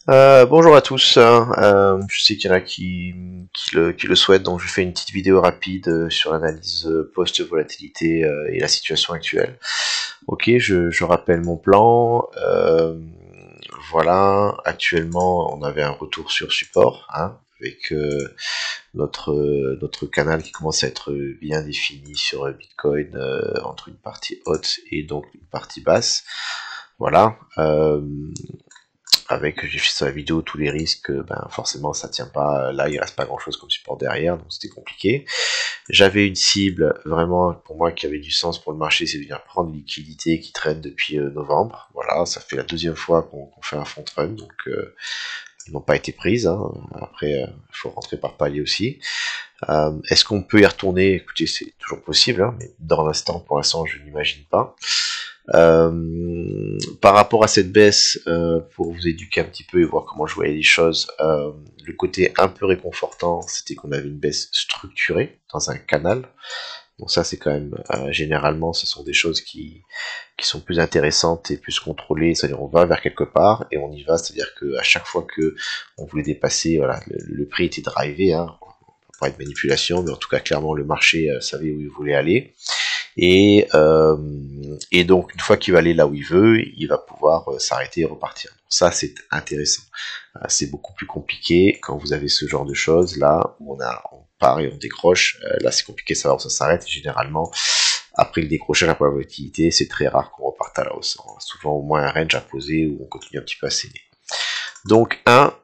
Bonjour à tous. Je sais qu'il y en a qui le souhaitent, donc je fais une petite vidéo rapide sur l'analyse post-volatilité et la situation actuelle. Ok, je rappelle mon plan. Voilà, actuellement on avait un retour sur support, hein, avec notre canal qui commence à être bien défini sur Bitcoin entre une partie haute et donc une partie basse. Voilà. Avec, j'ai fait sur la vidéo tous les risques, ben forcément ça tient pas, là il reste pas grand chose comme support derrière, donc c'était compliqué. J'avais une cible vraiment pour moi qui avait du sens pour le marché, c'est de venir prendre une liquidité qui traîne depuis novembre. Voilà, ça fait la deuxième fois qu'on fait un front run, donc ils n'ont pas été prises, hein. Après il faut rentrer par palier aussi. Est-ce qu'on peut y retourner? Écoutez, c'est toujours possible, hein, mais dans l'instant, pour l'instant, je n'imagine pas. Par rapport à cette baisse, pour vous éduquer un petit peu et voir comment je voyais les choses, le côté un peu réconfortant, c'était qu'on avait une baisse structurée dans un canal. Donc ça, c'est quand même, généralement, ce sont des choses qui sont plus intéressantes et plus contrôlées. C'est-à-dire, on va vers quelque part et on y va. C'est-à-dire que à chaque fois que on voulait dépasser, voilà, le prix était drivé, hein, pas de manipulation, mais en tout cas, clairement, le marché savait où il voulait aller. Et, euh, et donc, une fois qu'il va aller là où il veut, il va pouvoir s'arrêter et repartir. Donc ça, c'est intéressant. C'est beaucoup plus compliqué quand vous avez ce genre de choses, là, où on part et on décroche. Là, c'est compliqué de savoir où ça s'arrête. Généralement, après le décrochage, après la volatilité, c'est très rare qu'on reparte à la hausse. On a souvent au moins un range à poser où on continue un petit peu à saigner. Donc,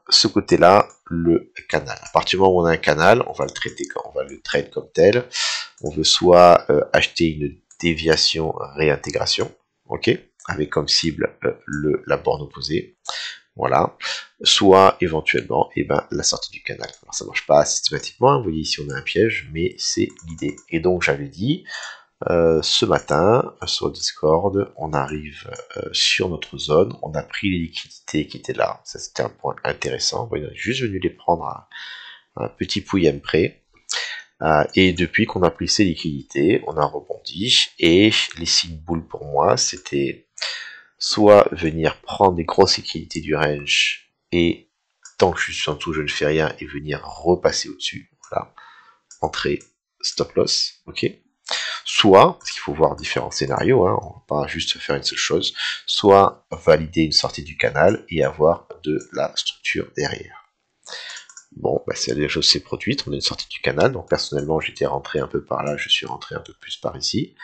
ce côté-là, le canal. À partir du moment où on a un canal, on va le traiter on va le trade comme tel. On veut soit acheter une déviation réintégration, ok, avec comme cible la borne opposée, voilà, soit éventuellement la sortie du canal. Alors ça marche pas systématiquement, hein, vous voyez ici on a un piège, mais c'est l'idée. Et donc j'avais dit, ce matin, sur Discord, on arrive sur notre zone, on a pris les liquidités qui étaient là, ça c'était un point intéressant, on est juste venu les prendre à un petit pouillem près, et depuis qu'on a pris ces liquidités, on a rebondi, et les signes boules pour moi, c'était soit venir prendre des grosses liquidités du range, et tant que je suis en dessous, je ne fais rien, et venir repasser au-dessus, voilà, entrée, stop loss, ok. Soit, parce qu'il faut voir différents scénarios, hein, on va pas juste faire une seule chose, soit valider une sortie du canal et avoir de la structure derrière. Bon, bah, c'est la chose s'est produite, on a une sortie du canal, donc personnellement j'étais rentré un peu par là, je suis rentré un peu plus par ici.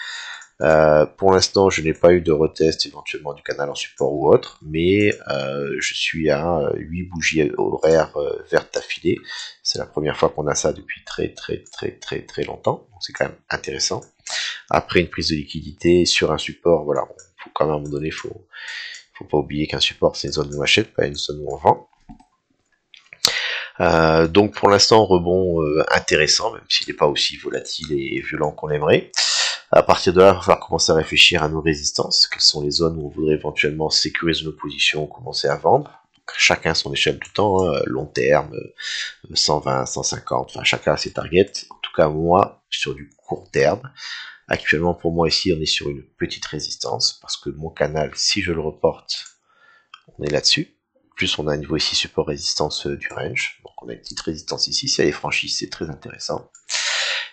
Pour l'instant, je n'ai pas eu de retest éventuellement du canal en support ou autre, mais je suis à 8 bougies horaires vertes d'affilée. C'est la première fois qu'on a ça depuis très longtemps, donc c'est quand même intéressant. Après une prise de liquidité sur un support, voilà, faut quand même à un moment donné, faut pas oublier qu'un support c'est une zone où on achète, pas une zone où on vend. Donc pour l'instant, rebond intéressant, même s'il n'est pas aussi volatile et violent qu'on l'aimerait. À partir de là, il va falloir commencer à réfléchir à nos résistances, quelles sont les zones où on voudrait éventuellement sécuriser nos positions, commencer à vendre. Donc, chacun son échelle de temps, hein, long terme, 120, 150, enfin chacun a ses targets. En tout cas, moi, sur du court terme, actuellement pour moi ici, on est sur une petite résistance, parce que mon canal, si je le reporte, on est là-dessus. Plus on a un niveau ici support résistance du range, donc on a une petite résistance ici, si elle est franchie, c'est très intéressant.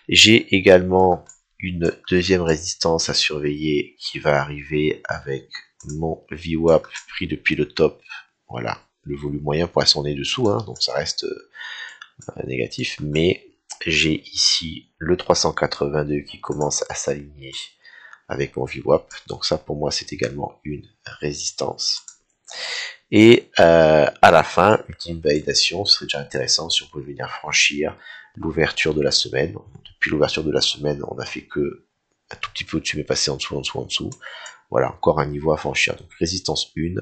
J'ai également une deuxième résistance à surveiller qui va arriver avec mon VWAP pris depuis le top. Voilà, le volume moyen pour l'instant on est dessous, hein, donc ça reste négatif, mais j'ai ici le 382 qui commence à s'aligner avec mon VWAP, donc ça pour moi c'est également une résistance. Et à la fin, ultime validation, ce serait déjà intéressant si on pouvait venir franchir l'ouverture de la semaine. Depuis l'ouverture de la semaine, on a fait que un tout petit peu au-dessus, mais passé en dessous, en dessous, en dessous. Voilà, encore un niveau à franchir. Donc résistance 1,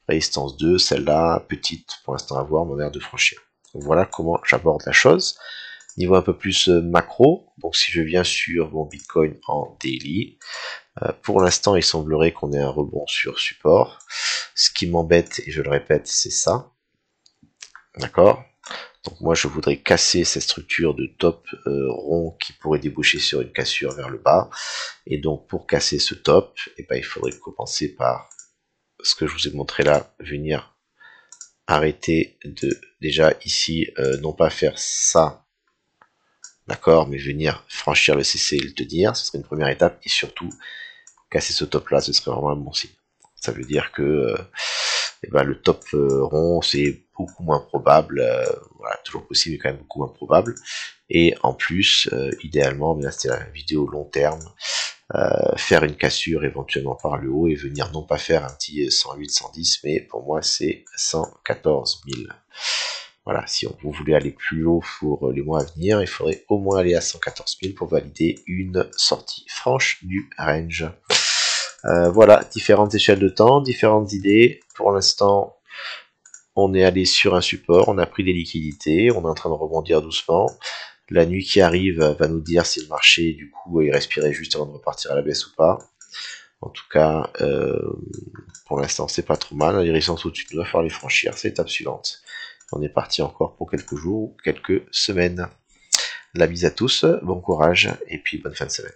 résistance 2, celle-là, petite pour l'instant à voir, mais on a l'air de franchir. Donc voilà comment j'aborde la chose. Niveau un peu plus macro, donc si je viens sur mon Bitcoin en daily, pour l'instant il semblerait qu'on ait un rebond sur support. Ce qui m'embête, et je le répète, c'est ça. D'accord. Donc moi je voudrais casser cette structure de top rond qui pourrait déboucher sur une cassure vers le bas. Et donc pour casser ce top, il faudrait commencer par ce que je vous ai montré là, venir arrêter de, déjà ici, non pas faire ça, d'accord, mais venir franchir le CC et le tenir, ce serait une première étape, et surtout, casser ce top là, ce serait vraiment un bon signe. Ça veut dire que eh ben, le top rond, c'est beaucoup moins probable, voilà, toujours possible, mais quand même beaucoup moins probable. Et en plus, idéalement, bien c'était la vidéo long terme, faire une cassure éventuellement par le haut et venir non pas faire un petit 108, 110, mais pour moi c'est 114 000. Voilà, si vous voulez aller plus haut pour les mois à venir, il faudrait au moins aller à 114 000 pour valider une sortie franche du range. Voilà, différentes échelles de temps, différentes idées. Pour l'instant, on est allé sur un support, on a pris des liquidités, on est en train de rebondir doucement. La nuit qui arrive va nous dire si le marché, du coup, est respiré juste avant de repartir à la baisse ou pas. En tout cas, pour l'instant, c'est pas trop mal. Les résistances au-dessus, il va falloir les franchir. C'est l'étape suivante. On est parti encore pour quelques jours, quelques semaines. La bise à tous, bon courage, et puis bonne fin de semaine.